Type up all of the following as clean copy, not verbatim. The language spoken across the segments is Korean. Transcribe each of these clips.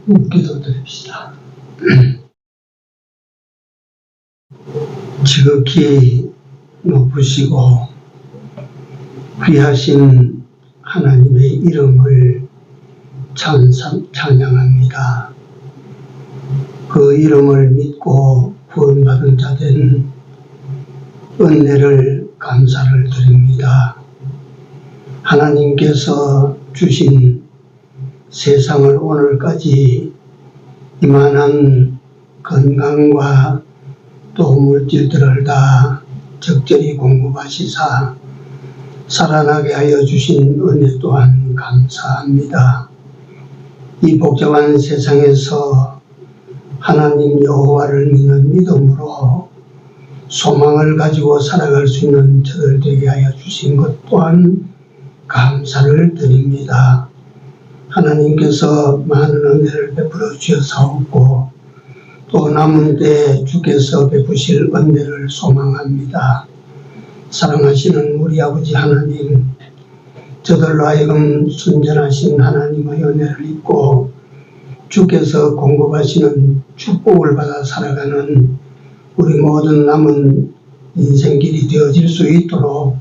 기도드립시다. 지극히 높으시고 귀하신 하나님의 이름을 찬양합니다. 그 이름을 믿고 구원받은 자된 은혜를 감사를 드립니다. 하나님께서 주신 세상을 오늘까지 이만한 건강과 또 물질들을 다 적절히 공급하시사 살아나게 하여 주신 은혜 또한 감사합니다. 이 복잡한 세상에서 하나님 여호와를 믿는 믿음으로 소망을 가지고 살아갈 수 있는 저들 되게 하여 주신 것 또한 감사를 드립니다. 하나님께서 많은 은혜를 베풀어 주셔서옵고 또 남은 때 주께서 베푸실 은혜를 소망합니다. 사랑하시는 우리 아버지 하나님, 저들로 하여금 순전하신 하나님의 은혜를 입고 주께서 공급하시는 축복을 받아 살아가는 우리 모든 남은 인생길이 되어질 수 있도록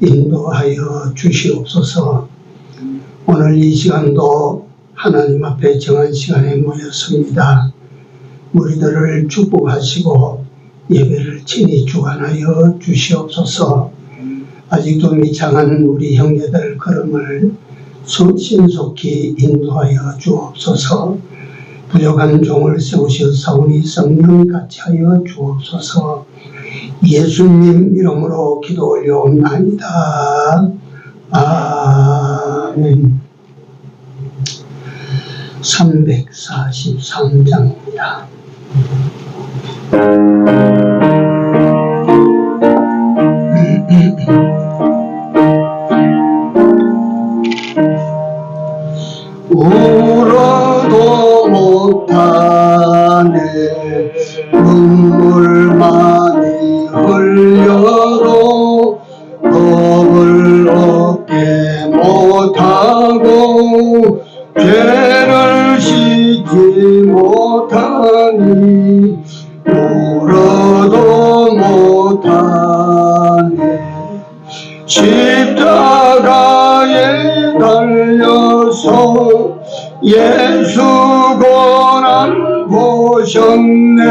인도하여 주시옵소서. 오늘 이 시간도 하나님 앞에 정한 시간에 모였습니다. 우리들을 축복하시고 예배를 친히 주관하여 주시옵소서. 아직도 미창한 우리 형제들 걸음을 신속히 인도하여 주옵소서. 부족한 종을 세우시사오니 성령 같이 하여 주옵소서. 예수님 이름으로 기도 올려옵나이다. 아멘. 343장입니다. 울어도 못하네 눈물 많이 흘려도 겁을 얻게 못하고 죄를 씻지 못하니 울어도 못하네. 십자가에 달려서 예수 고난 보셨네.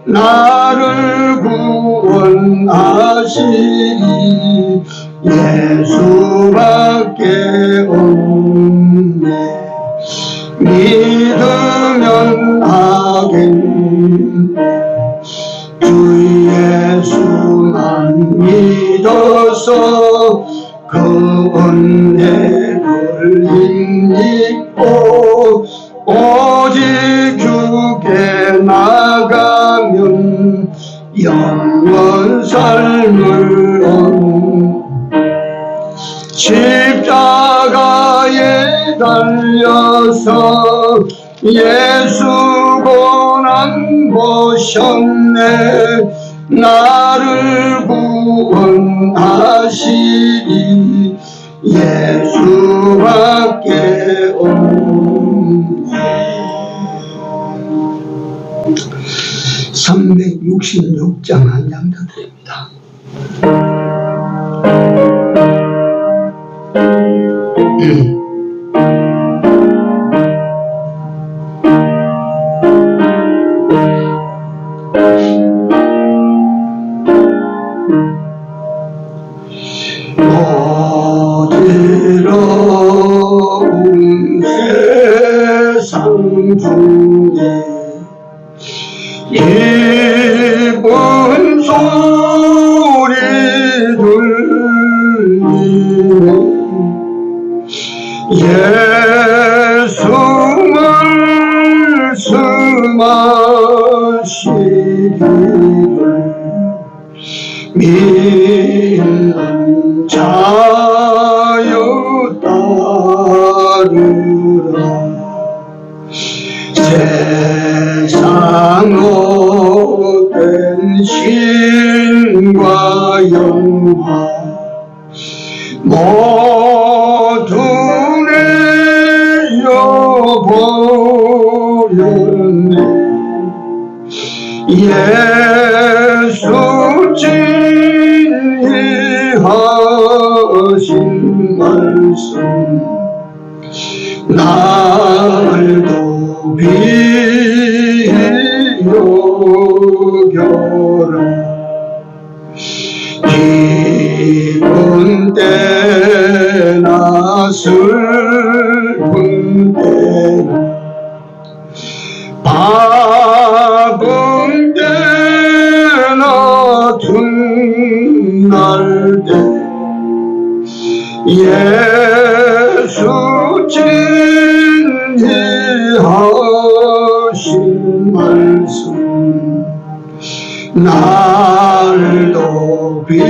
나를 구원하시니 예수밖에 없네. 믿으면 하겠네. 주 예수만 믿어서 그 은혜를 힘입고 오직 주께 나가면 영원 삶을 얻는. 십자가에 달려서 예수 고난 보셨네. 나를 구원하시니 예수밖에 없네. 366장 한 장 더 드립니다. 어지러운 세상 중에 기쁜 소리 들리네. 예수 말씀하시기를 믿는 자여 따르라. 세상 못된 신과 영화 모두 내려보 예수 진리하신 말씀 날도 비여겨라 기쁜 때나 슬픈 때나 바쁜 때나 둔날 때 예수 진리하신 말씀 날도 비여겨라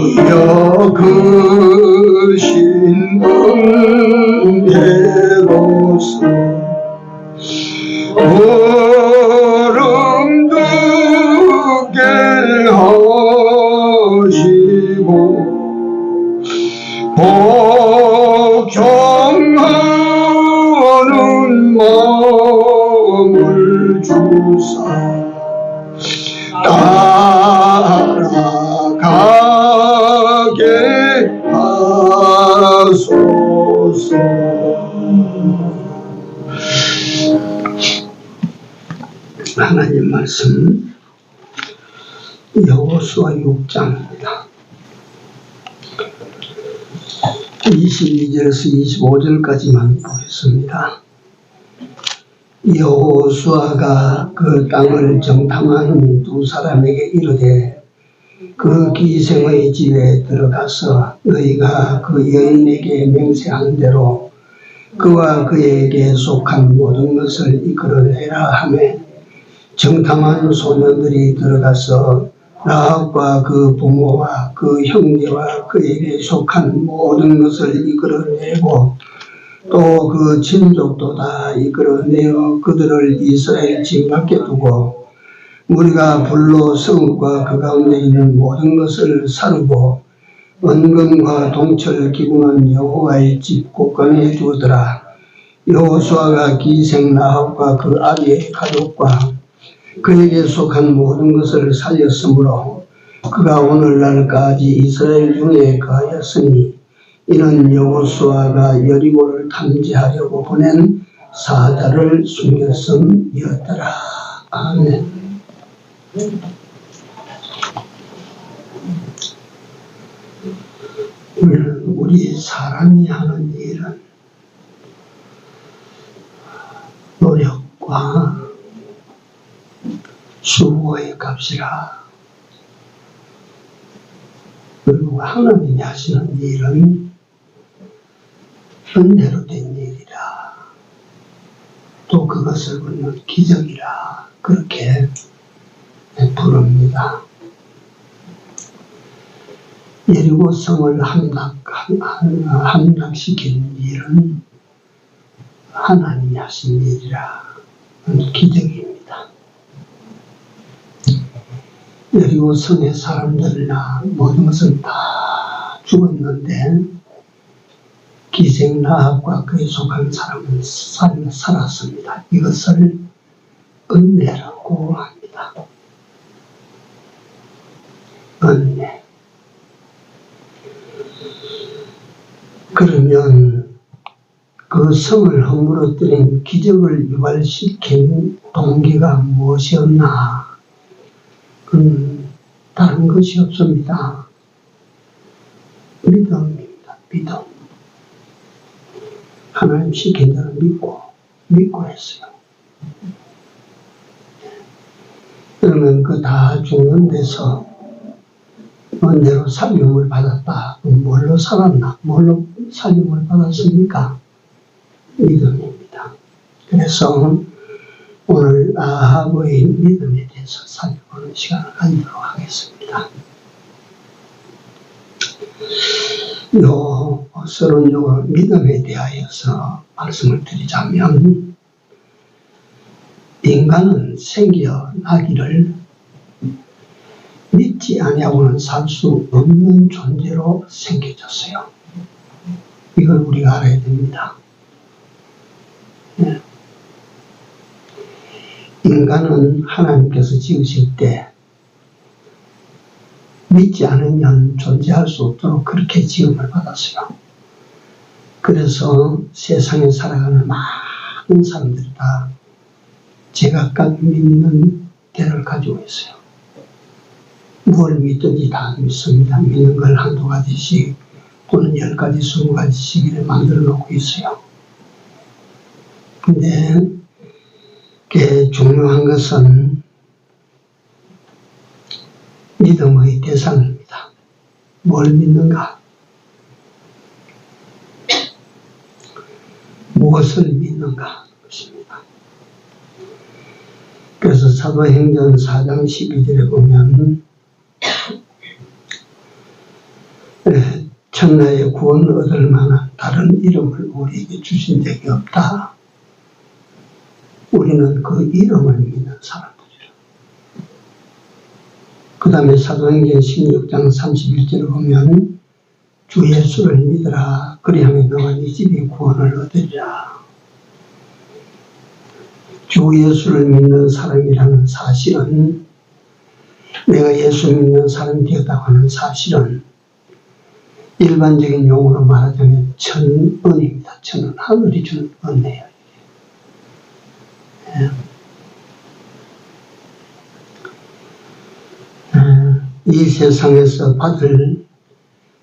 주여 크신 은혜로서 얼음두게 하시고 복종하는 마음을 주사 따라가게 하소서. 하나님 말씀 여호수아 6장입니다. 22절에서 25절까지만 보겠습니다. 여호수아가 그 땅을 정탐하는 두 사람에게 이르되 그 기생의 집에 들어가서 너희가 그 여인에게 맹세한 대로 그와 그에게 속한 모든 것을 이끌어내라 하매 정탐한 소년들이 들어가서 라합과 그 부모와 그 형제와 그에게 속한 모든 것을 이끌어내고 또 그 친족도 다 이끌어내어 그들을 이스라엘 집 밖에 두고 우리가 불로 성읍과 그 가운데 있는 모든 것을 사르고 은금과 동철 기부는 여호와의 집 곳간에 두더라. 여호수아가 기생 라합과 그 아비의 가족과 그에게 속한 모든 것을 살렸으므로 그가 오늘날까지 이스라엘 중에 거하였으니 이는 여호수아가 여리고를 탐지하려고 보낸 사자를 숨겼음이었더라. 아멘. 우리 사람이 하는 일은 노력과 수고의 값이라. 그리고 하나님이 하시는 일은 은혜로 된 일이라. 또 그것을 우리는 기적이라 그렇게 부릅니다. 여리고 성을 함락시킨 일은 하나님이 하신 일이라 기적입니다. 여리고 성의 사람들이나 모든 것은 다 죽었는데 기생 라합과 그에 속한 사람은 살았습니다. 이것을 은혜라고 합니다. 은혜. 그러면 그 성을 허물어뜨린 기적을 유발시킨 동기가 무엇이었나? 다른 것이 없습니다. 믿음입니다. 믿음. 하나님 시킨 대로 믿고 했어요. 그러면 그 다 죽는 데서 은혜로 살림을 받았다. 뭘로 살았나? 뭘로 살림을 받았습니까? 믿음입니다. 그래서 오늘 아합의 믿음에 대해서 살펴보는 시간을 가지도록 하겠습니다. 서론적으로 믿음에 대하여서 말씀을 드리자면 인간은 생겨나기를 믿지 아니하고는 살 수 없는 존재로 생겨졌어요. 이걸 우리가 알아야 됩니다. 예. 인간은 하나님께서 지으실 때 믿지 않으면 존재할 수 없도록 그렇게 지음을 받았어요. 그래서 세상에 살아가는 많은 사람들이 다 제각각 믿는 대를 가지고 있어요. 뭘 믿든지 다 믿습니다. 믿는 걸 한두 가지씩 또는 10가지, 20가지씩 이렇게 만들어 놓고 있어요. 근데 중요한 것은 믿음의 대상입니다. 뭘 믿는가? 무엇을 믿는가? 것입니다. 그래서 사도행전 4장 12절에 보면 천하의 구원을 얻을 만한 다른 이름을 우리에게 주신 적이 없다. 우리는 그 이름을 믿는 사람들이라. 그 다음에 사도행전 16장 31절을 보면 주 예수를 믿으라. 그리하면 너와 네 집이 구원을 얻으리라. 주 예수를 믿는 사람이라는 사실은, 내가 예수 믿는 사람이 되었다고 하는 사실은 일반적인 용어로 말하자면 천은입니다. 천은 하늘이 주는 은혜예요. 이 세상에서 받을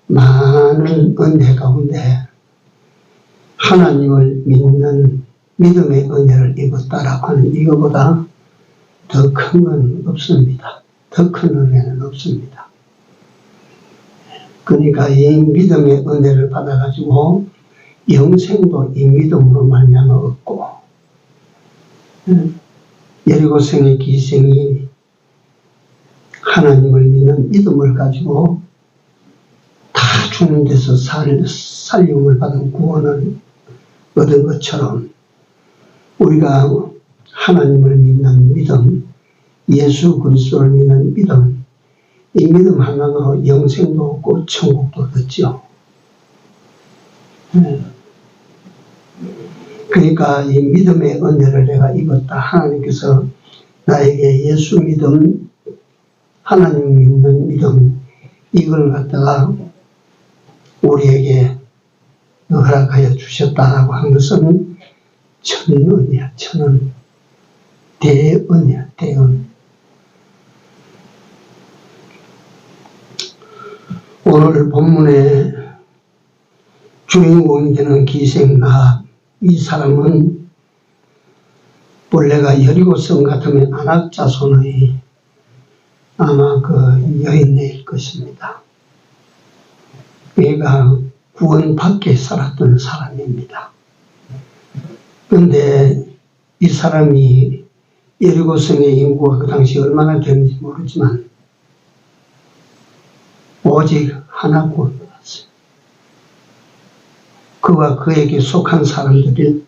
많은 은혜 가운데 하나님을 믿는 믿음의 은혜를 입었다라고 하는 이거보다 더 큰 건 없습니다. 더 큰 은혜는 없습니다. 그러니까 이 믿음의 은혜를 받아가지고 영생도 이 믿음으로 말미암아 얻고, 여리고성의 기생이 하나님을 믿는 믿음을 가지고 다 죽는 데서 살림을 받은 구원을 얻은 것처럼 우리가 하나님을 믿는 믿음, 예수 그리스도를 믿는 믿음, 이 믿음 하나로 영생도 얻고 천국도 얻었죠. 그러니까 이 믿음의 은혜를 내가 입었다. 하나님께서 나에게 예수 믿음, 하나님 믿는 믿음, 이걸 갖다가 우리에게 허락하여 주셨다라고 한 것은 천은이야. 천은 대은이야. 대은. 오늘 본문의 주인공이 되는 기생라합, 이 사람은 본래가 여리고성 같으면 아낙 자손의 아마 그 여인일 것입니다. 얘가 구원 밖에 살았던 사람입니다. 그런데 이 사람이 여리고성의 인구가 그 당시 얼마나 되는지 모르지만 오직 하나 구원받았어요. 그와 그에게 속한 사람들이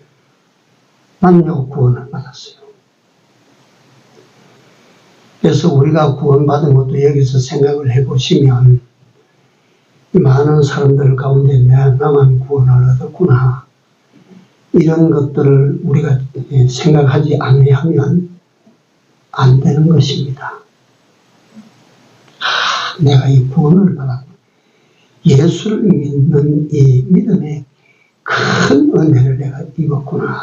남녀 구원을 받았어요. 그래서 우리가 구원받은 것도 여기서 생각을 해보시면 많은 사람들 가운데 나만 구원을 얻었구나. 이런 것들을 우리가 생각하지 아니하면 안 되는 것입니다. 내가 이 구원을 받았고 예수를 믿는 이 믿음의 큰 은혜를 내가 입었구나.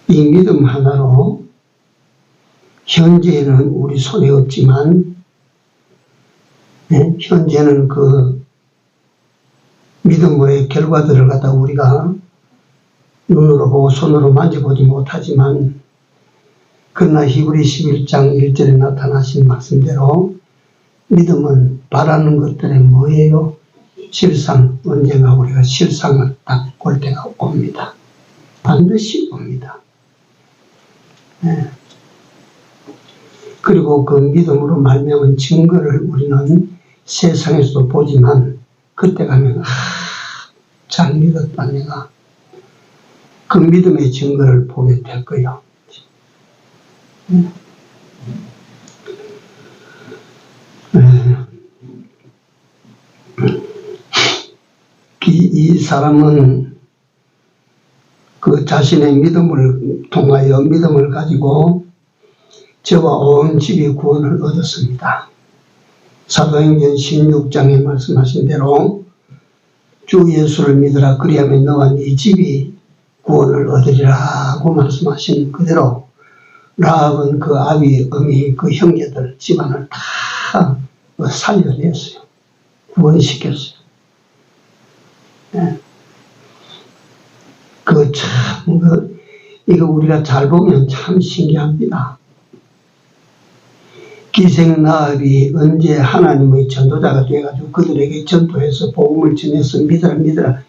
이 믿음 하나로 현재는 우리 손에 없지만 현재는 그 믿음의 결과들을 갖다 우리가 눈으로 보고 손으로 만져보지 못하지만, 그러나 히브리 11장 1절에 나타나신 말씀대로 믿음은 바라는 것들의 뭐예요? 실상. 언젠가 우리가 실상을 딱 볼 때가 옵니다. 반드시 옵니다. 네. 그리고 그 믿음으로 말미암은 증거를 우리는 세상에서도 보지만 그때 가면 잘 믿었다 내가. 그 믿음의 증거를 보게 될 거예요. 사람은 그 자신의 믿음을 통하여 믿음을 가지고 저와 온 집이 구원을 얻었습니다. 사도행전 16장에 말씀하신 대로 주 예수를 믿으라 그리하면 너와 네 집이 구원을 얻으리라고 말씀하신 그대로 라합은 그 아비, 어미, 그 형제들 집안을 다 살려냈어요. 구원시켰어요. 네. 이거 우리가 잘 보면 참 신기합니다. 기생나합이 언제 하나님의 전도자가 돼가지고 그들에게 전도해서 복음을 전해서 믿어라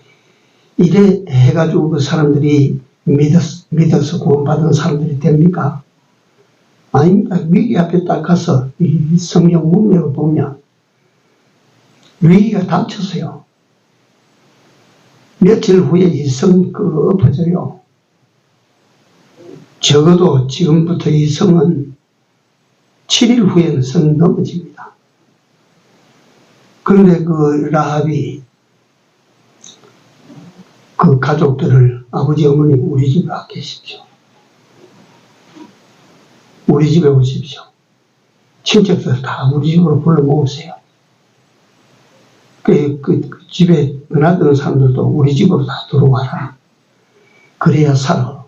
이래 해가지고 그 사람들이 믿어서 구원받은 사람들이 됩니까? 아닙니다. 위기 앞에 딱 가서 이 성경 문맥을 보면 위기가 닥쳤어요. 며칠 후에 이 성 엎어져요. 적어도 지금부터 이 성은 7일 후에는 성 넘어집니다. 그런데 그 라합이 그 가족들을 아버지 어머니 우리 집에 와 계십시오. 우리 집에 오십시오. 친척들 다 우리 집으로 불러 모으세요. 그 집에 은하던 사람들도 우리 집으로 다 들어와라. 그래야 살아.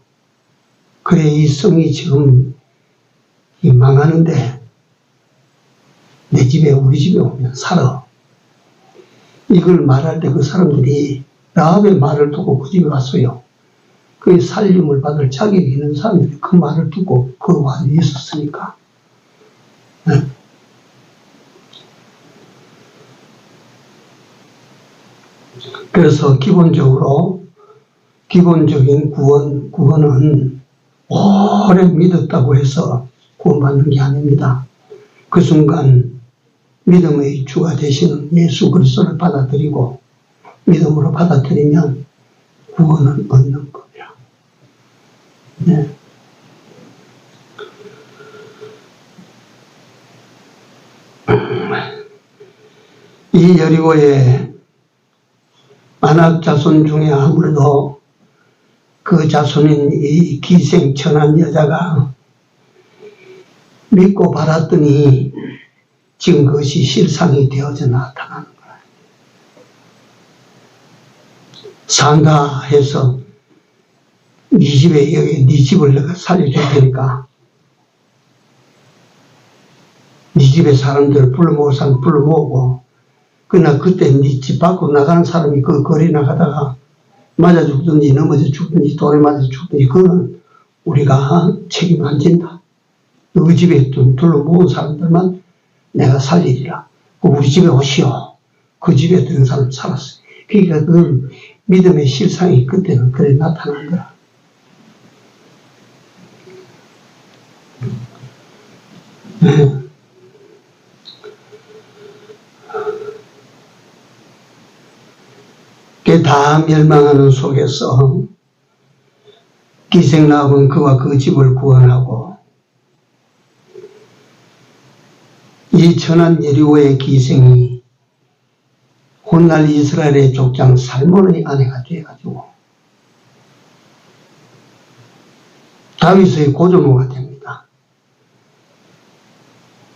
그래 이 성이 지금 망하는데 내 집에 우리 집에 오면 살아. 이걸 말할 때 그 사람들이 라합의 말을 듣고 그 집에 왔어요. 그 살림을 받을 자격이 있는 사람들이 그 말을 듣고 그 와서 있었으니까. 네. 그래서 기본적인 구원은 오래 믿었다고 해서 구원받는 게 아닙니다. 그 순간 믿음의 주가 되시는 예수 그리스도를 받아들이고 믿음으로 받아들이면 구원을 얻는 겁니다. 네. 이 여리고의 아낙 자손 중에 아무래도 그 자손인 이 기생천한 여자가 믿고 바랐더니 지금 그것이 실상이 되어져 나타나는 거예요. 산다 해서 네 집에 여기 네 집을 내가 살려줄 테니까 네 집에 사람들 불러모을 사람 불러모으고 그러나 그때 네 집 밖으로 나가는 사람이 그 거리 나가다가 맞아 죽든지 넘어져 죽든지 돌에 맞아 죽든지 그거는 우리가 책임 안 진다. 그 집에 둘러 모은 사람들만 내가 살리리라. 우리 집에 오시오. 그 집에 드는 사람 살았어요. 그러니까 그 믿음의 실상이 그때는 그래 나타난 거라. 네. 다 멸망하는 속에서 기생라합은 그와 그 집을 구원하고 이 천한 여리고의 기생이 훗날 이스라엘의 족장 살몬의 아내가 되어가지고 다윗의 고조모가 됩니다.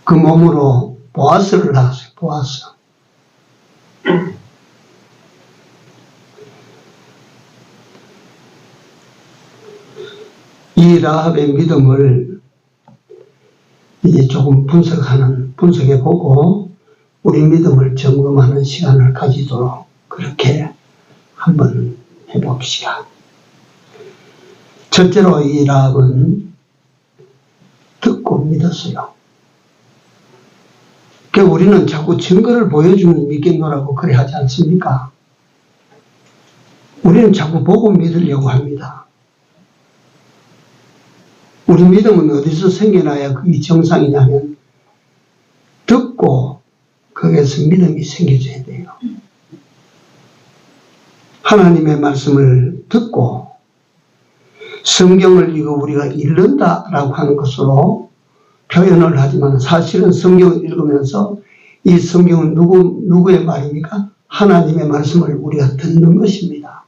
그 몸으로 보아스를 낳았어요. 보아스. 이 라합의 믿음을 이제 조금 분석해보고 우리 믿음을 점검하는 시간을 가지도록 그렇게 한번 해봅시다. 첫째로 이 라합은 듣고 믿었어요. 그러니까 우리는 자꾸 증거를 보여주면 믿겠노라고 그래 하지 않습니까? 우리는 자꾸 보고 믿으려고 합니다. 우리 믿음은 어디서 생겨나야 그게 정상이냐면 듣고 거기에서 믿음이 생겨져야 돼요. 하나님의 말씀을 듣고 성경을 우리가 읽는다라고 하는 것으로 표현을 하지만 사실은 성경을 읽으면서 이 성경은 누구의 말입니까? 하나님의 말씀을 우리가 듣는 것입니다.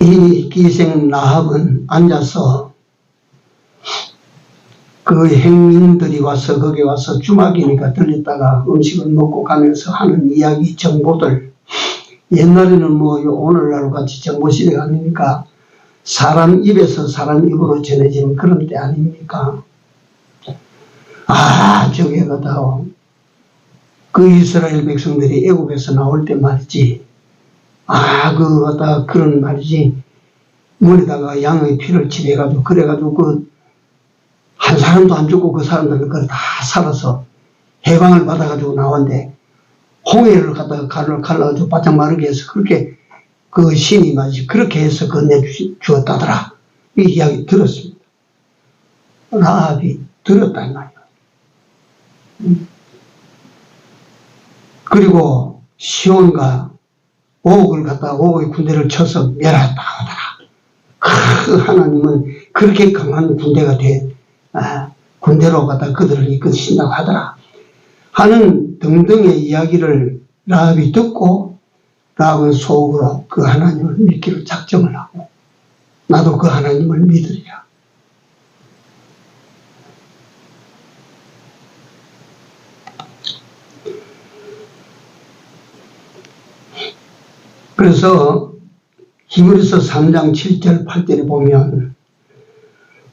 이 기생 라합은 앉아서 그 행민들이 와서 거기 와서 주막이니까 들렸다가 음식을 먹고 가면서 하는 이야기 정보들, 옛날에는 뭐 오늘날 같이 정보시대가 아니니까 사람 입에서 사람 입으로 전해지는 그런 때 아닙니까? 저게 가다 그 이스라엘 백성들이 애국에서 나올 때 말이지, 그거 갖다 그런 말이지, 물에다가 양의 피를 칠해가지고 그래가지고 한 사람도 안 죽고 그 사람들은 그걸 다 살아서 해방을 받아가지고 나왔는데, 홍해를 갖다가 갈라가지고 바짝 마르게 해서 그렇게 그 신이 말이지 그렇게 해서 건네주었다더라. 이 이야기 들었습니다. 라합이 들었다 이 말이야. 그리고 시온과 옥을 갖다가 옥의 군대를 쳐서 멸했다 하더라. 그 하나님은 그렇게 강한 군대가 군대로 갖다 그들을 이끄신다고 하더라 하는 등등의 이야기를 라합이 듣고, 라합은 속으로 그 하나님을 믿기로 작정을 하고, 나도 그 하나님을 믿으리라. 그래서 히브리서 3장 7절 8절에 보면,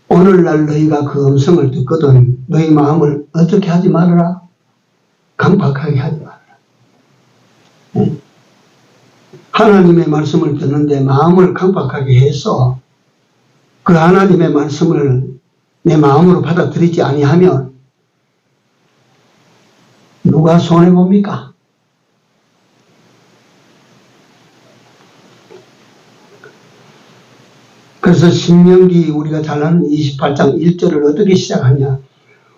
오늘날 너희가 그 음성을 듣거든 너희 마음을 어떻게 하지 말아라? 강박하게 하지 말아라. 하나님의 말씀을 듣는데 마음을 강박하게 해서 그 하나님의 말씀을 내 마음으로 받아들이지 아니하면 누가 손해봅니까? 그래서 신명기 우리가 잘 아는 28장 1절을 어떻게 시작하냐?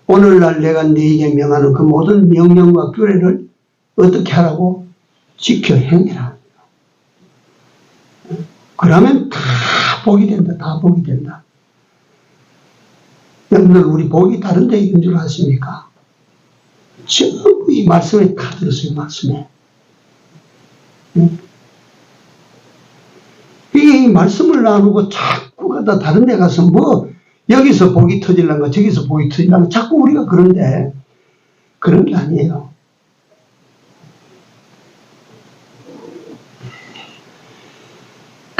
오늘날 내가 너에게 명하는 그 모든 명령과 규례를 어떻게 하라고? 지켜 행해라. 그러면 다 복이 된다. 다 복이 된다. 여러분들 우리 복이 다른 데 있는 줄 아십니까? 전부 이 말씀에 다 들었어요. 말씀에. 이 말씀을 나누고 자꾸 가다 다른 데 가서 뭐 여기서 복이 터질란가 저기서 복이 터질란가 자꾸 우리가 그런데 그런 게 아니에요.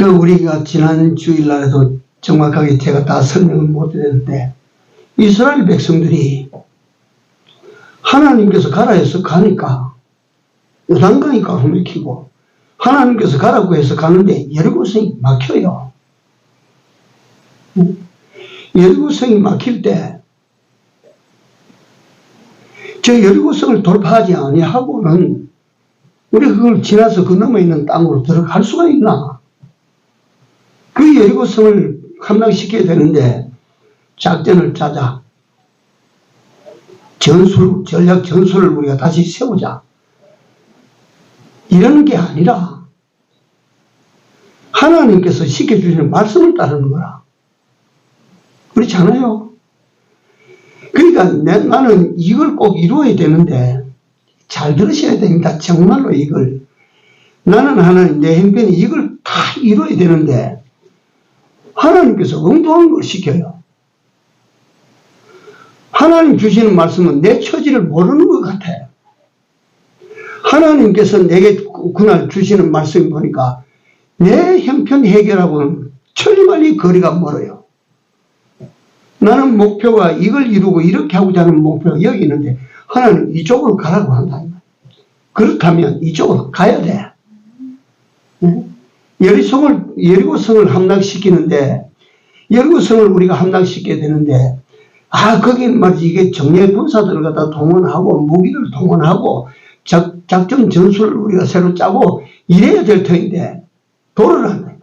우리가 지난 주일날에도 정확하게 제가 다 설명을 못 드렸는데, 이스라엘 백성들이 하나님께서 가라 해서 가니까 요단강이 가로막히고, 하나님께서 가라고 해서 가는데 여리고성이 막혀요. 여리고성이 막힐 때 저 여리고성을 돌파하지 아니하고는 우리 그걸 지나서 그 너머에 있는 땅으로 들어갈 수가 있나? 그 여리고성을 함락시켜야 되는데 작전을 짜자. 전략 전술을 우리가 다시 세우자. 이러는 게 아니라 하나님께서 시켜주시는 말씀을 따르는 거라. 그렇지 않아요? 그러니까 나는 이걸 꼭 이루어야 되는데, 잘 들으셔야 됩니다. 정말로 이걸. 나는 하나님, 내 형편이 이걸 다 이루어야 되는데 하나님께서 엉뚱한 걸 시켜요. 하나님 주시는 말씀은 내 처지를 모르는 것 같아. 하나님께서 내게 그날 주시는 말씀을 보니까 내 형편 해결하고는 천리만리 거리가 멀어요. 나는 목표가 이걸 이루고 이렇게 하고자 하는 목표가 여기 있는데 하나님 이쪽으로 가라고 한다. 그렇다면 이쪽으로 가야 돼. 여리고성을 함락시키는데, 여리고성을 우리가 함락시켜야 되는데, 거긴 말이지, 이게 정예 군사들을 갖다 동원하고, 무기를 동원하고, 작전 전술을 우리가 새로 짜고, 이래야 될 터인데, 도를 한다.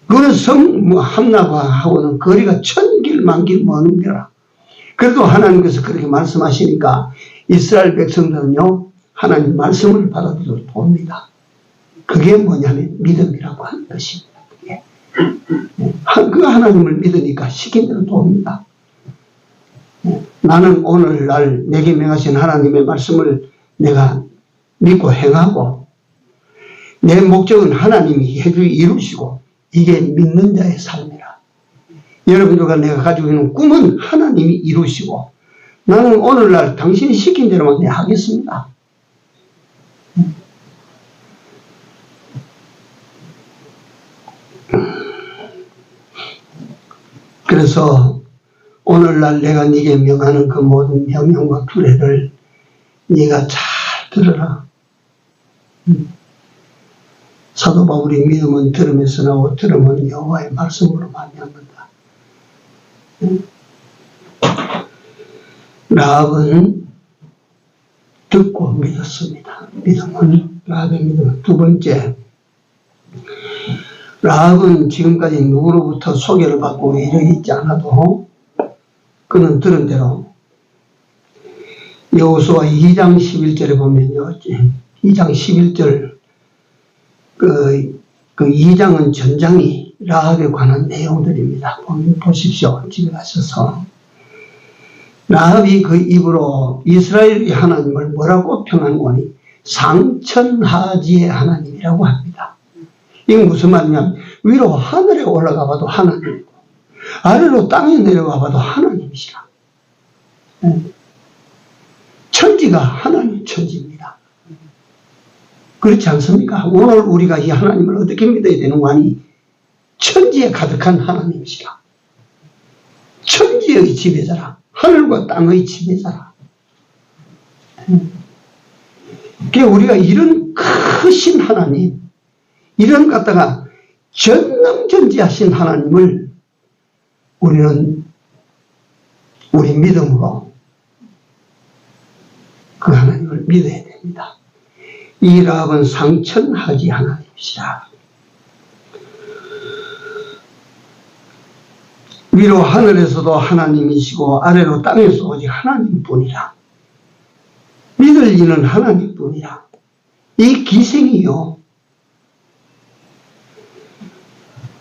그거는 함락하고는 거리가 천길 만길 먼 거라. 그래도 하나님께서 그렇게 말씀하시니까, 이스라엘 백성들은요, 하나님 말씀을 받아들여 봅니다. 그게 뭐냐면 믿음이라고 하는 것입니다. 그 하나님을 믿으니까 시킨 대로 돕니다. 나는 오늘날 내게 명하신 하나님의 말씀을 내가 믿고 행하고 내 목적은 하나님이 이루시고 이게 믿는 자의 삶이라. 여러분들과 내가 가지고 있는 꿈은 하나님이 이루시고 나는 오늘날 당신이 시킨 대로만 내가 하겠습니다. 그래서 오늘날 내가 네게 명하는 그 모든 명령과 규례를 네가 잘 들어라. 사도 바울이 믿음은 들음에서 나오고 들음은 여호와의 말씀으로 말미암는다. 라합은 듣고 믿었습니다. 믿음은 라합의 믿음. 두 번째, 라합은 지금까지 누구로부터 소개를 받고 이르 있지 않아도 그는 들은 대로 여호수아 2장 11절에 보면요. 2장 11절 그 2장은 전장이 라합에 관한 내용들입니다. 보십시오. 집에 가셔서. 라합이 그 입으로 이스라엘의 하나님을 뭐라고 평하노니 상천하지의 하나님이라고 합니다. 이건 무슨 말이냐면 위로 하늘에 올라가 봐도 하나님이고 아래로 땅에 내려가 봐도 하나님이시라. 천지가 하나님 천지입니다. 그렇지 않습니까? 오늘 우리가 이 하나님을 어떻게 믿어야 되는 거 아니? 천지에 가득한 하나님이시라. 천지의 지배자라. 하늘과 땅의 지배자라. 그러니까 우리가 이런 크신 하나님, 이런 갖다가 전능전지하신 하나님을 우리는 우리 믿음으로 그 하나님을 믿어야 됩니다. 이 라합은 상천하지 하나님이시라. 위로 하늘에서도 하나님이시고 아래로 땅에서 오직 하나님뿐이라. 믿을 이는 하나님뿐이라. 이 기생이요.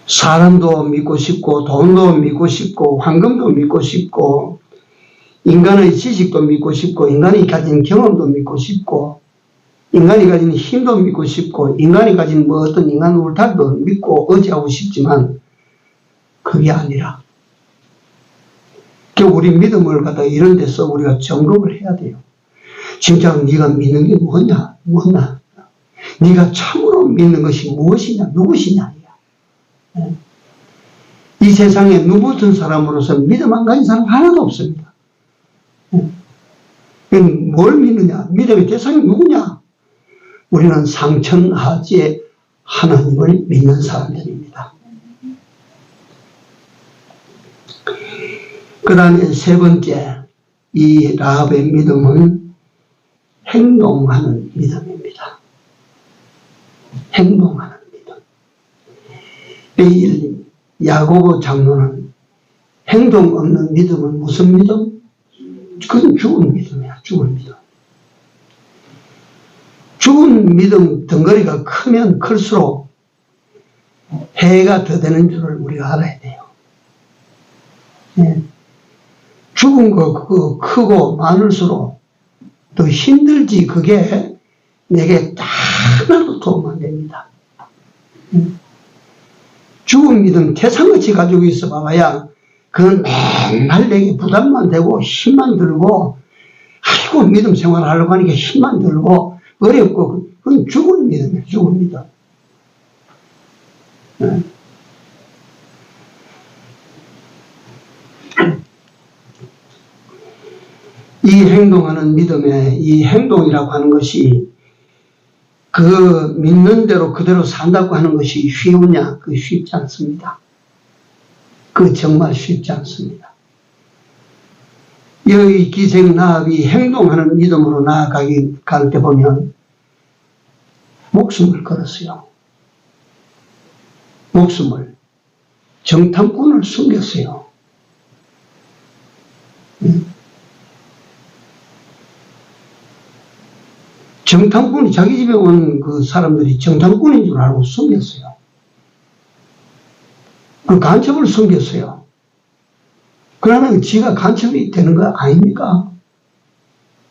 사람도 믿고 싶고 돈도 믿고 싶고 황금도 믿고 싶고 인간의 지식도 믿고 싶고 인간이 가진 경험도 믿고 싶고 인간이 가진 힘도 믿고 싶고 인간이 가진 뭐 어떤 인간 울타리도 믿고 의지하고 싶지만 그게 아니라 우리 믿음을 갖다 이런 데서 우리가 점검을 해야 돼요. 진짜로 네가 믿는 게 뭐냐? 네가 참으로 믿는 것이 무엇이냐? 누구시냐? 이 세상에 누구 같은 사람으로서 믿음 안 가진 사람 하나도 없습니다. 뭘 믿느냐? 믿음의 대상이 누구냐? 우리는 상천하지의 하나님을 믿는 사람들입니다. 그 다음에 세 번째, 이 라합의 믿음은 행동하는 믿음입니다. 행동하는 믿음. 이 야고보 장로는 행동 없는 믿음은 무슨 믿음? 그건 죽은 믿음이야. 죽은 믿음. 죽은 믿음 덩어리가 크면 클수록 해가 더 되는 줄을 우리가 알아야 돼요. 네. 죽은 거 그거 크고 많을수록 더 힘들지. 그게 내게 하나도 도움 안 됩니다. 죽은 믿음 태산같이 가지고 있어 봐봐야 그건 맨날 내게 부담만 되고 힘만 들고 아이고 믿음 생활을 하려고 하니까 힘만 들고 어렵고 그건 죽은 믿음이에요. 죽은 믿음. 이 행동하는 믿음의 이 행동이라고 하는 것이 그 믿는 대로 그대로 산다고 하는 것이 쉬우냐? 그 쉽지 않습니다. 그 정말 쉽지 않습니다. 여기 기생 라합이 행동하는 믿음으로 나아갈 때 보면 목숨을 걸었어요. 목숨을 정탐꾼을 숨겼어요. 정탐꾼이 자기 집에 온 그 사람들이 정탐꾼인 줄 알고 숨겼어요. 그 간첩을 숨겼어요. 그러면 지가 간첩이 되는 거 아닙니까?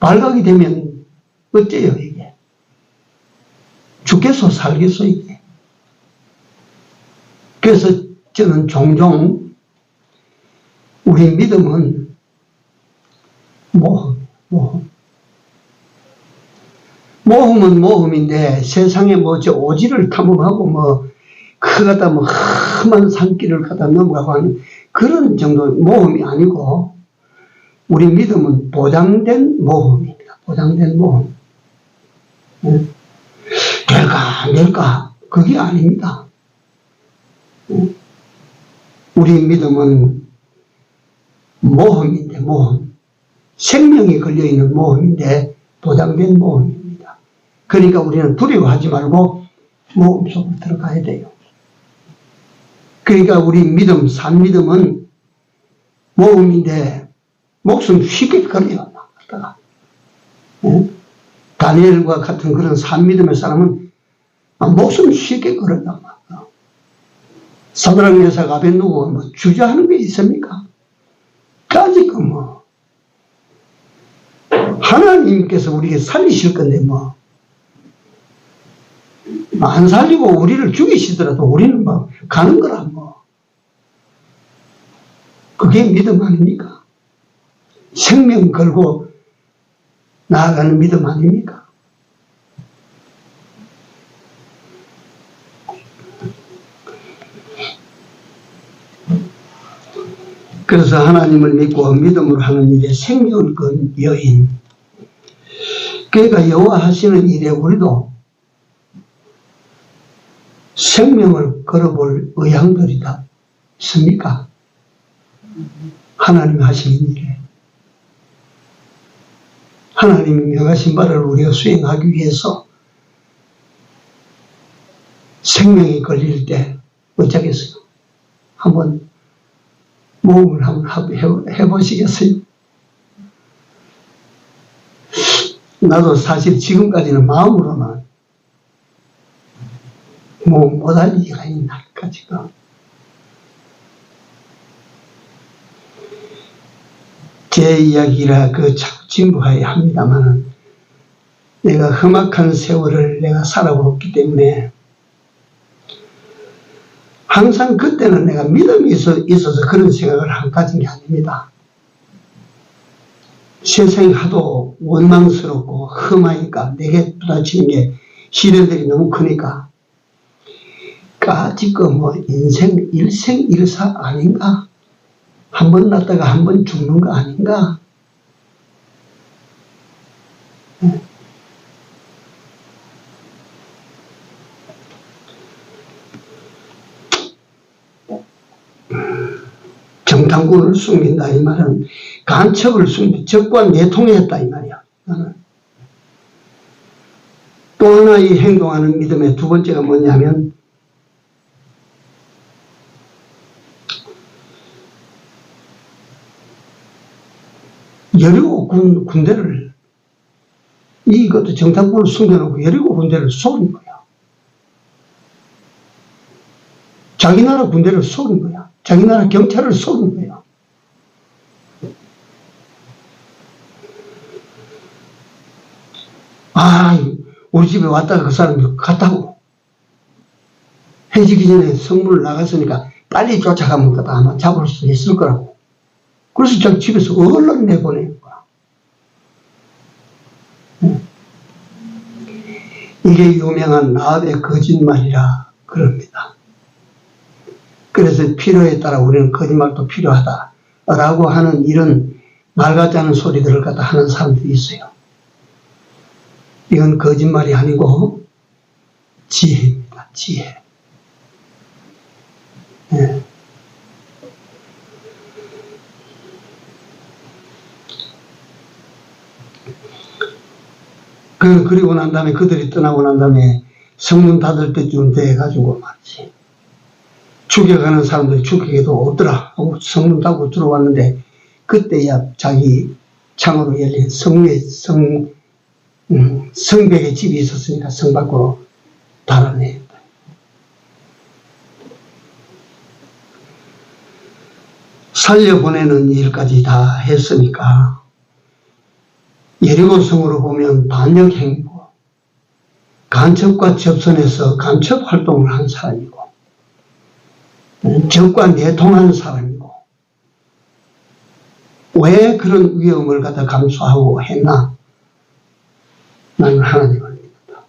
발각이 되면 어째요, 이게? 죽겠어, 살겠어, 이게? 그래서 저는 종종 우리 믿음은 모험은 모험인데 세상에 저 오지를 탐험하고 그가다 험한 산길을 가다 넘어가고 하는 그런 정도의 모험이 아니고 우리 믿음은 보장된 모험입니다. 보장된 모험. 될까 안 될까 그게 아닙니다. 우리 믿음은 모험인데 모험. 생명이 걸려있는 모험인데 보장된 모험입니다. 그러니까 우리는 두려워하지 말고 모험 속으로 들어가야 돼요. 그러니까 우리 믿음, 산 믿음은 모험인데 목숨 쉽게 걸려요. 다니엘과 같은 그런 산 믿음의 사람은 목숨 쉽게 걸어요. 사드락 메삭 아벳느고가 주저하는 게 있습니까? 까짓거 하나님께서 우리에게 살리실 건데 안 살리고 우리를 죽이시더라도 우리는 가는 거라 그게 믿음 아닙니까? 생명 걸고 나아가는 믿음 아닙니까? 그래서 하나님을 믿고 믿음으로 하는 일에 생명을 건 여인. 그러니까 여호와 하시는 일에 우리도 생명을 걸어볼 의향들이 다 있습니까? 하나님 하시는 일에. 하나님이 명하신 바를 우리가 수행하기 위해서 생명이 걸릴 때 어쩌겠어요? 한번 모험을 한번 해보시겠어요? 나도 사실 지금까지는 마음으로는 못할 일이 있나까 지금. 제 이야기라 자꾸 진부해야 합니다만 내가 험악한 세월을 내가 살아보았기 때문에 항상 그때는 내가 믿음이 있어서 그런 생각을 가진 게 아닙니다. 세상이 하도 원망스럽고 험하니까 내게 부딪히는 게 시련들이 너무 크니까 까짓거 인생 일생일사 아닌가? 한 번 났다가 한 번 죽는 거 아닌가? 정탐꾼을 숨긴다 이 말은 간첩을 적과 내통했다 이 말이야. 또 하나 이 행동하는 믿음의 두 번째가 뭐냐면 여리고 군대를 이것도 정탐꾼을 숨겨놓고 여리고 군대를 속인 거야. 자기 나라 군대를 속인 거야. 자기 나라 경찰을 속인 거야. 우리 집에 왔다가 그 사람이 갔다고. 해지기 전에 성문을 나갔으니까 빨리 쫓아가면 아마 잡을 수 있을 거라고. 그래서 자기 집에서 얼른 내보내는 거야. 이게 유명한 라합의 거짓말이라 그럽니다. 그래서 필요에 따라 우리는 거짓말도 필요하다라고 하는 이런 말 같지 않은 소리들을 갖다 하는 사람들이 있어요. 이건 거짓말이 아니고 지혜입니다. 지혜. 네. 그리고 난 다음에 그들이 떠나고 난 다음에 성문 닫을 때쯤 돼가지고 말이지. 죽여가는 사람들이 죽이게도 없더라 하고 성문 닫고 들어왔는데 그때야 자기 창으로 열린 성벽에 집이 있었으니까 성 밖으로 달아냈다. 살려보내는 일까지 다 했으니까 여리고성으로 보면 반역행위고 간첩과 접선해서 간첩 활동을 한 사람이고 적과 내통한 사람이고 왜 그런 위험을 갖다 감수하고 했나? 나는 하나님을 믿는다.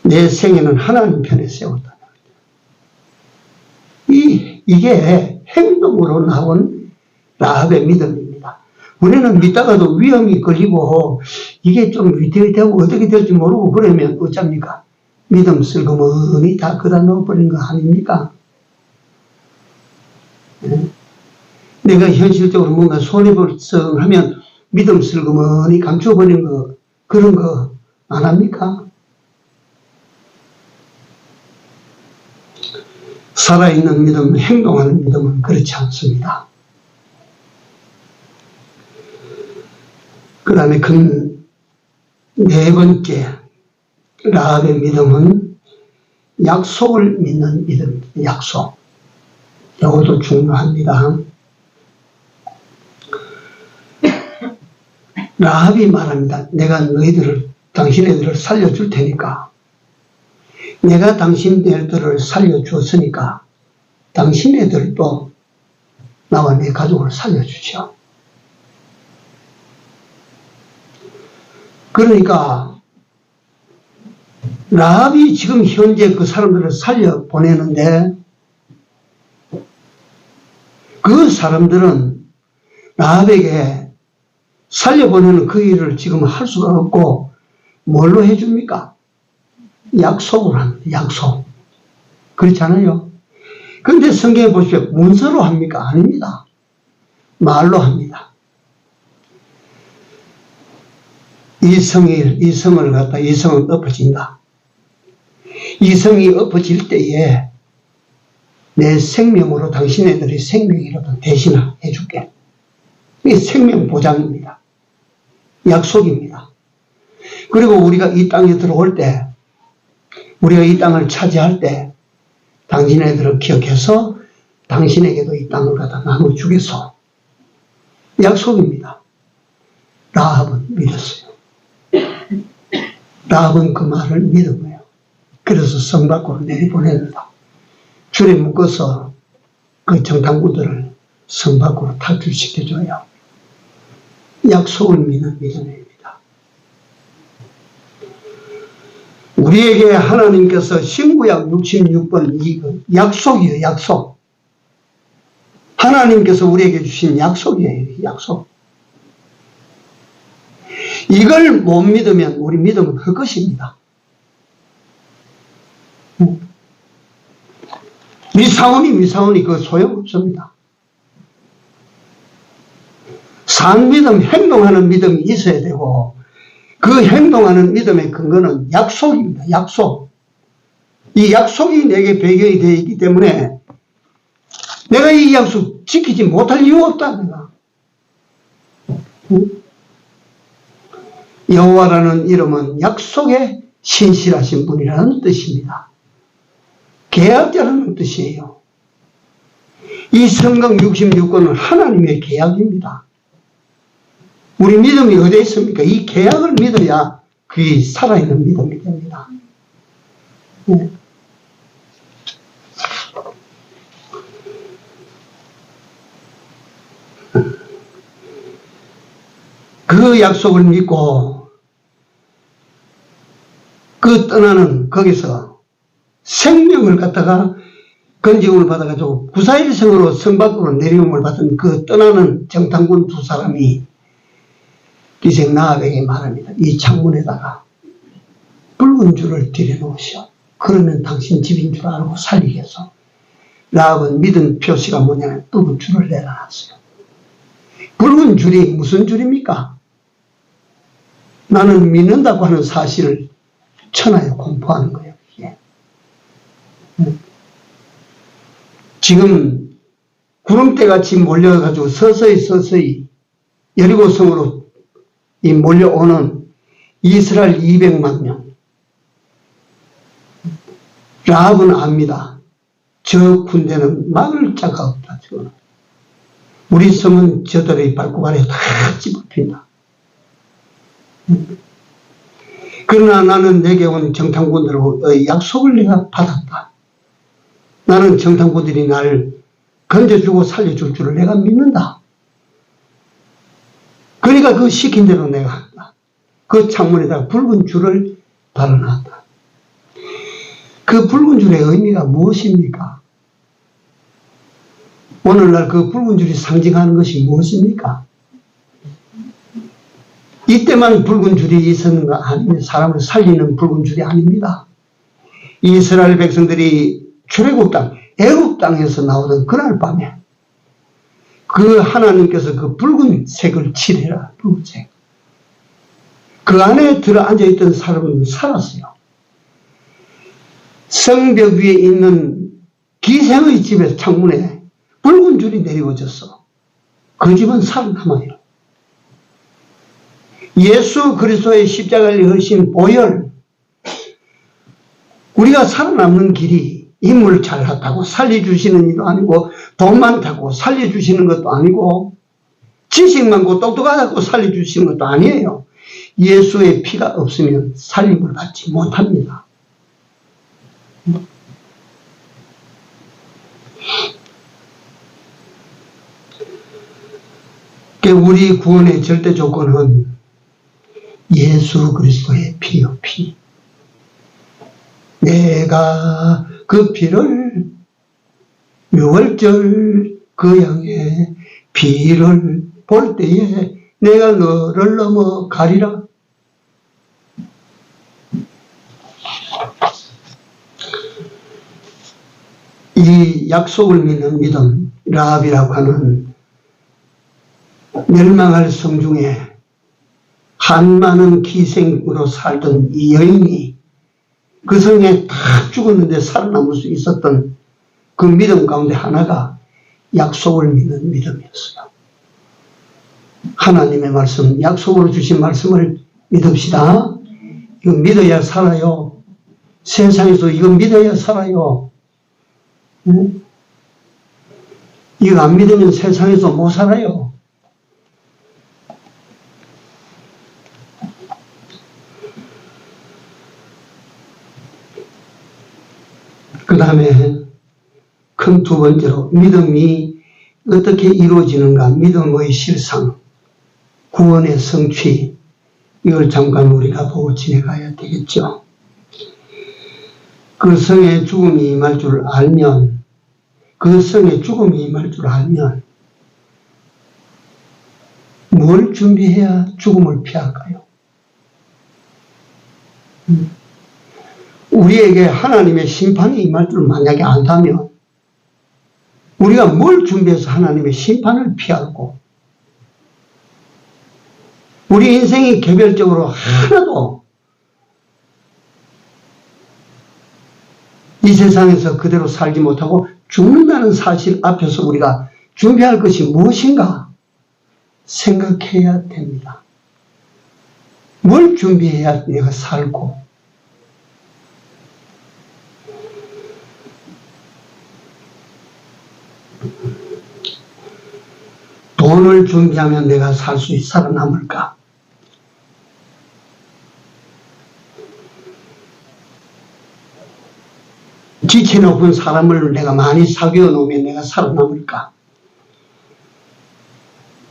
내 생애는 하나님 편에 세웠다. 이게 행동으로 나온 라합의 믿음입니다. 우리는 믿다가도 위험이 걸리고 이게 좀 위태위태하고 어떻게 될지 모르고 그러면 어쩝니까? 믿음 슬그머니 다 그다 넣어버린 거 아닙니까? 네? 내가 현실적으로 뭔가 손해볼성하면 믿음 슬그머니 감춰버린 거 그런 거 안 합니까? 살아있는 믿음, 행동하는 믿음은 그렇지 않습니다. 그 다음에 네 번째 라합의 믿음은 약속을 믿는 믿음입니다. 약속. 이것도 중요합니다. 라합이 말합니다. 내가 당신네들을 살려줄 테니까 내가 당신네들을 살려주었으니까 당신네들도 나와 내 가족을 살려주죠. 그러니까 라합이 지금 현재 그 사람들을 살려보내는데 그 사람들은 라합에게 살려보내는 그 일을 지금 할 수가 없고 뭘로 해줍니까? 약속을 합니다. 약속. 그렇지 않아요? 그런데 성경에 보십시오. 문서로 합니까? 아닙니다. 말로 합니다. 이 성을 갖다 이 성은 엎어진다. 이 성이 엎어질 때에 내 생명으로 당신네들의 생명이라도 대신해 줄게. 이게 생명 보장입니다. 약속입니다. 그리고 우리가 이 땅에 들어올 때, 우리가 이 땅을 차지할 때, 당신네들을 기억해서 당신에게도 이 땅을 갖다 나눠주겠소. 약속입니다. 라합은 믿었어요. 라합은 그 말을 믿은 거예요. 그래서 성 밖으로 내려보냅니다. 줄에 묶어서 그 정탐꾼들을 성 밖으로 탈출시켜줘요. 약속을 믿는 믿음입니다. 우리에게 하나님께서 신구약 66번 이거 약속이에요. 약속. 하나님께서 우리에게 주신 약속이에요. 약속. 이걸 못 믿으면 우리 믿음은 헛것입니다. 미사오니 그거 소용없습니다. 산 믿음, 행동하는 믿음이 있어야 되고 그 행동하는 믿음의 근거는 약속입니다. 약속. 이 약속이 내게 배경이 되어 있기 때문에 내가 이 약속 지키지 못할 이유가 없다. 내가. 여호와라는 이름은 약속에 신실하신 분이라는 뜻입니다. 계약자라는 뜻이에요. 이 성경 66권은 하나님의 계약입니다. 우리 믿음이 어디에 있습니까? 이 계약을 믿어야 그게 살아있는 믿음이 됩니다. 네. 그 약속을 믿고 그 떠나는 거기서 생명을 갖다가 건지움을 받아가지고 구사일생으로 성 밖으로 내려옴을 받은 그 떠나는 정탐꾼 두 사람이 기생 라합에게 말합니다. 이 창문에다가 붉은 줄을 들여놓으시오. 그러면 당신 집인 줄 알고 살리겠소. 라합은 믿은 표시가 뭐냐면 붉은 줄을 내려놨어요. 붉은 줄이 무슨 줄입니까? 나는 믿는다고 하는 사실을 천하에 공포하는 거예요. 이게. 지금 구름대같이 몰려가지고 서서히 여리고성으로 이 몰려오는 이스라엘 200만 명. 라합은 압니다. 저 군대는 막을 자가 없다. 저거는. 우리 성은 저들의 발굽 아래 다 집어핀다. 그러나 나는 내게 온 정탐꾼들의 약속을 내가 받았다. 나는 정탐꾼들이 날 건져주고 살려줄 줄을 내가 믿는다. 그러니까 그 시킨 대로 내가 한다. 그 창문에다가 붉은 줄을 달아놨다. 그 붉은 줄의 의미가 무엇입니까? 오늘날 그 붉은 줄이 상징하는 것이 무엇입니까? 이때만 붉은 줄이 있었는 거 아닙니다. 사람을 살리는 붉은 줄이 아닙니다. 이스라엘 백성들이 출애굽 땅, 애굽 땅에서 나오던 그날 밤에 그 하나님께서 그 붉은색을 칠해라. 붉은색. 그 안에 들어 앉아있던 사람은 살았어요. 성벽 위에 있는 기생의 집에서 창문에 붉은 줄이 내리워졌어. 그 집은 살아남아요. 예수 그리스도의 십자가를 흘리신 보혈, 우리가 살아남는 길이 인물 잘났다고 살려주시는 일도 아니고 돈 많다고 살려주시는 것도 아니고 지식 많고 똑똑하다고 살려주시는 것도 아니에요. 예수의 피가 없으면 살림을 받지 못합니다. 우리 구원의 절대 조건은 예수 그리스도의 피요, 피. 내가 그 피를 6월절 그 양의 피를 볼 때에 내가 너를 넘어가리라. 이 약속을 믿는 믿음, 라합이라고 하는 멸망할 성 중에 한 많은 기생으로 살던 이 여인이 그 성에 다 죽었는데 살아남을 수 있었던 그 믿음 가운데 하나가 약속을 믿는 믿음이었어요. 하나님의 말씀, 약속으로 주신 말씀을 믿읍시다. 이거 믿어야 살아요. 세상에서 이거 믿어야 살아요. 이거 안 믿으면 세상에서 못 살아요. 그 다음에 큰 두 번째로 믿음이 어떻게 이루어지는가, 믿음의 실상, 구원의 성취, 이걸 잠깐 우리가 보고 지내가야 되겠죠. 그 성에 죽음이 임할 줄 알면, 그 성에 죽음이 임할 줄 알면 뭘 준비해야 죽음을 피할까요? 우리에게 하나님의 심판이 임할 줄 만약에 안다면 우리가 뭘 준비해서 하나님의 심판을 피하고, 우리 인생이 개별적으로 하나도 이 세상에서 그대로 살지 못하고 죽는다는 사실 앞에서 우리가 준비할 것이 무엇인가 생각해야 됩니다. 뭘 준비해야 내가 살고, 돈을 준비하면 내가 살아남을까? 지체 높은 사람을 내가 많이 사귀어 놓으면 내가 살아남을까?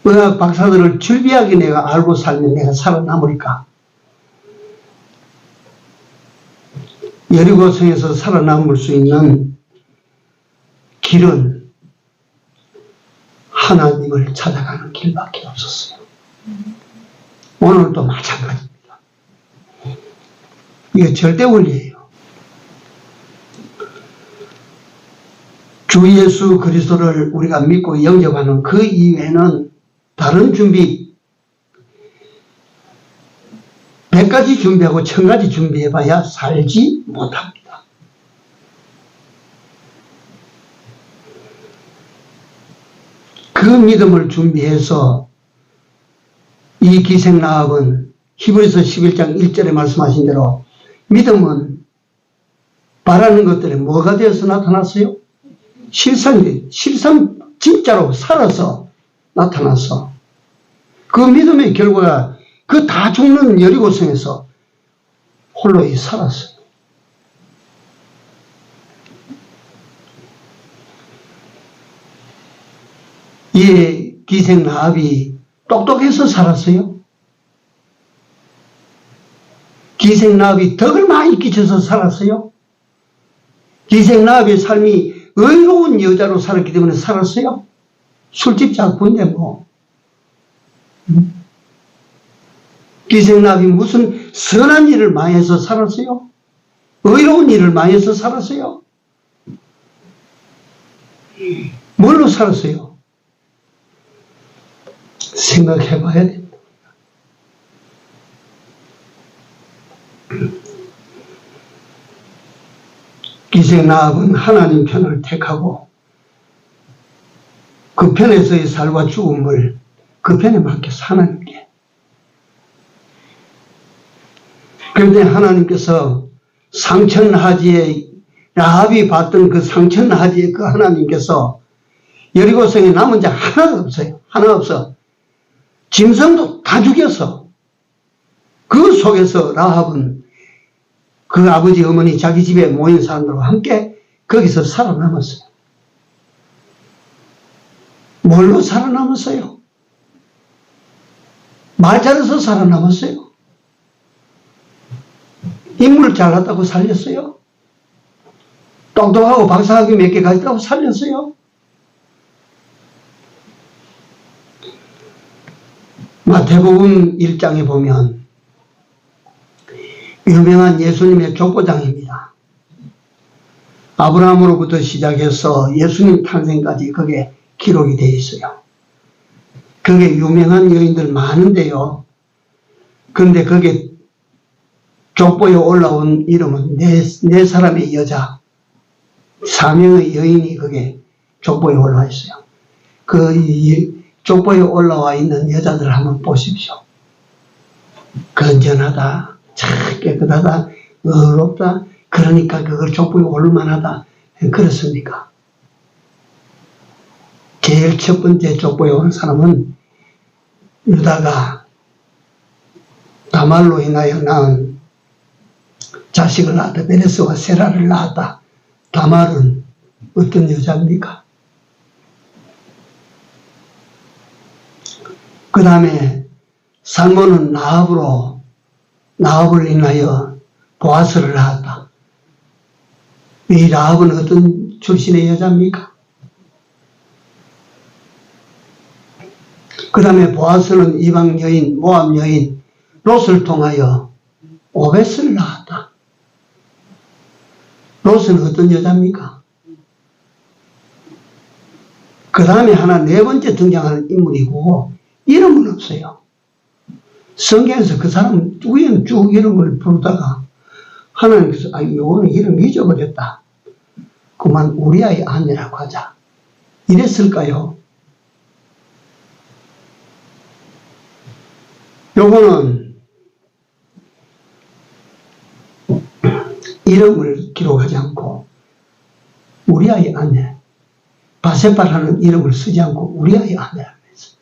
의학 박사들을 즐비하게 내가 알고 살면 내가 살아남을까? 여리고성에서 살아남을 수 있는 길은 하나님을 찾아가는 길밖에 없었어요. 오늘도 마찬가지입니다. 이게 절대 원리예요. 주 예수 그리스도를 우리가 믿고 영접하는 그 이외에는 다른 준비, 100가지 준비하고 1000가지 준비해봐야 살지 못합니다. 그 믿음을 준비해서 이 기생라합은 히브리서 11장 1절에 말씀하신 대로 믿음은 바라는 것들에 뭐가 되어서 나타났어요? 실상 진짜로 살아서 나타나서 그 믿음의 결과가 그 다 죽는 여리고성에서 홀로 살았어요. 이 기생 라합이 똑똑해서 살았어요? 기생 라합이 덕을 많이 끼쳐서 살았어요? 기생 라합의 삶이 의로운 여자로 살았기 때문에 살았어요? 술집 작부인데 뭐. 기생 라합이 무슨 선한 일을 많이 해서 살았어요? 의로운 일을 많이 해서 살았어요? 뭘로 살았어요? 생각해 봐야 됩니다. 기생 라합은 하나님 편을 택하고 그 편에서의 살과 죽음을 그 편에 맡겨서 하나님께. 그런데 하나님께서 상천하지에 라합이 봤던 그 상천하지에 그 하나님께서 여리고성에 남은 자 하나도 없어요. 하나 없어. 짐승도 다 죽였어. 그 속에서 라합은 그 아버지 어머니 자기 집에 모인 사람들과 함께 거기서 살아남았어요. 뭘로 살아남았어요? 말 잘해서 살아남았어요? 인물 잘났다고 살렸어요? 똑똑하고 박사학위 몇 개 가졌다고 살렸어요? 마태복음 1장에 보면 유명한 예수님의 족보장입니다. 아브라함으로부터 시작해서 예수님 탄생까지 그게 기록이 되어 있어요. 그게 유명한 여인들 많은데요. 근데 그게 족보에 올라온 이름은 네 사람의 여자, 4명의 여인이 그게 족보에 올라와 있어요. 그 족보에 올라와 있는 여자들 한번 보십시오. 건전하다, 참 깨끗하다, 의롭다, 그러니까 그걸 족보에 올만하다. 그렇습니까? 제일 첫 번째 족보에 온 사람은 유다가 다말로 인하여 낳은 자식을 낳았다. 베레스와 세라를 낳았다. 다말은 어떤 여자입니까? 그 다음에 살몬은 라합을 인하여 보아스를 낳았다. 이 라합은 어떤 출신의 여자입니까? 그 다음에 보아스는 이방 여인, 모압 여인 롯을 통하여 오벳을 낳았다. 롯은 어떤 여자입니까? 그 다음에 하나 네 번째 등장하는 인물이고 이름은 없어요. 성경에서 그 사람 우연 쭉 이름을 부르다가 하나님께서 요거는 이름 잊어버렸다. 그만 우리아의 아내라고 하자. 이랬을까요? 요거는 이름을 기록하지 않고 우리아의 아내, 바세바라는 이름을 쓰지 않고 우리아의 아내라고 했어요.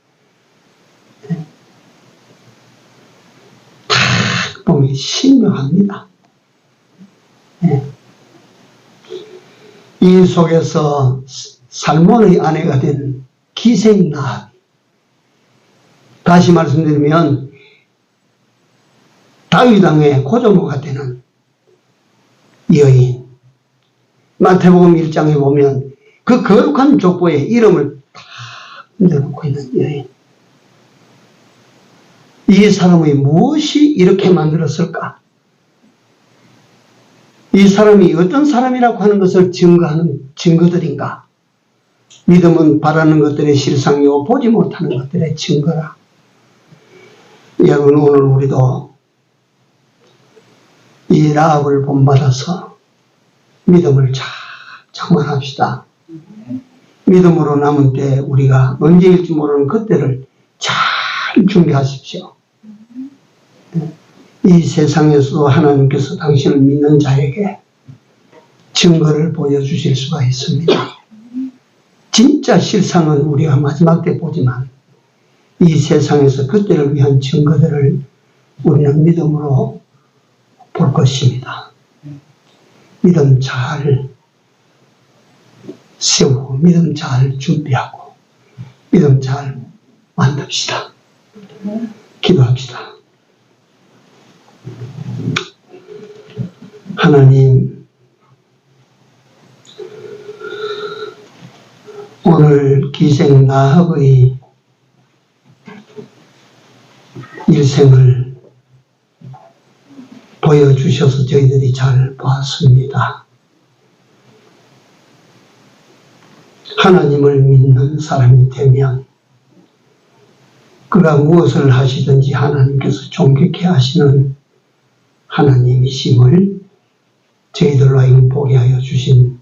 딱 보면 신명합니다. 이 속에서 살몬의 아내가 된 기생 라합, 다시 말씀드리면 다윗 왕의 고조모가 되는 여인, 마태복음 1장에 보면 그 거룩한 족보에 이름을 다 넣어놓고 있는 여인. 이 사람의 무엇이 이렇게 만들었을까? 이 사람이 어떤 사람이라고 하는 것을 증거하는 증거들인가? 믿음은 바라는 것들의 실상이요 보지 못하는 것들의 증거라. 여러분, 오늘 우리도 이 라합을 본받아서 믿음을 잘 장만합시다. 믿음으로 남은 때 우리가 언제일지 모르는 그때를 잘 준비하십시오. 이 세상에서도 하나님께서 당신을 믿는 자에게 증거를 보여주실 수가 있습니다. 진짜 실상은 우리가 마지막 때 보지만 이 세상에서 그때를 위한 증거들을 우리는 믿음으로 볼 것입니다. 믿음 잘 세우고 믿음 잘 준비하고 믿음 잘 만듭시다. 기도합시다. 하나님, 오늘 기생 라합의 일생을 보여주셔서 저희들이 잘 봤습니다. 하나님을 믿는 사람이 되면 그가 무엇을 하시든지 하나님께서 존귀케 하시는 하나님이심을 저희들로 하여금 보게 하여 주신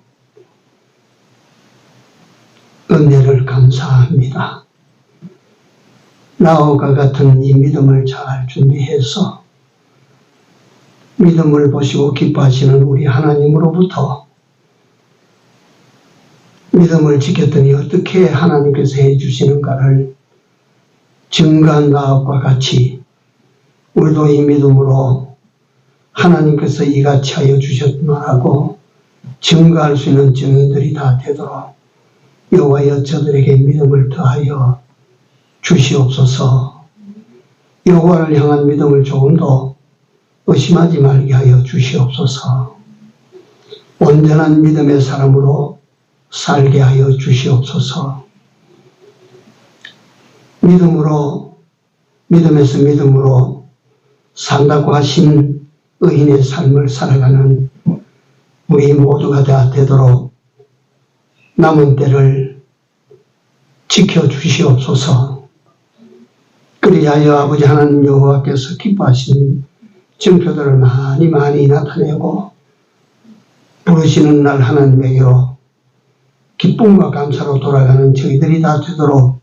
은혜를 감사합니다. 라합과 같은 이 믿음을 잘 준비해서 믿음을 보시고 기뻐하시는 우리 하나님으로부터 믿음을 지켰더니 어떻게 하나님께서 해주시는가를 증거한 라합과 같이 우리도 이 믿음으로 하나님께서 이같이 하여 주셨구나라고 증거할 수 있는 증인들이 다 되도록 여호와여 저들에게 믿음을 더하여 주시옵소서. 여호와를 향한 믿음을 조금도 의심하지 말게 하여 주시옵소서. 온전한 믿음의 사람으로 살게 하여 주시옵소서. 믿음에서 믿음으로 산다고 하신 의인의 삶을 살아가는 우리 모두가 다 되도록 남은 때를 지켜주시옵소서. 그리하여 아버지 하나님 여호와께서 기뻐하신 증표들을 많이 나타내고 부르시는 날 하나님에게로 기쁨과 감사로 돌아가는 저희들이 다 되도록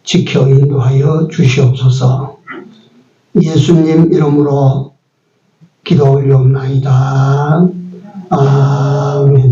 지켜 인도하여 주시옵소서. 예수님 이름으로 기도 올리옵나이다. 아멘.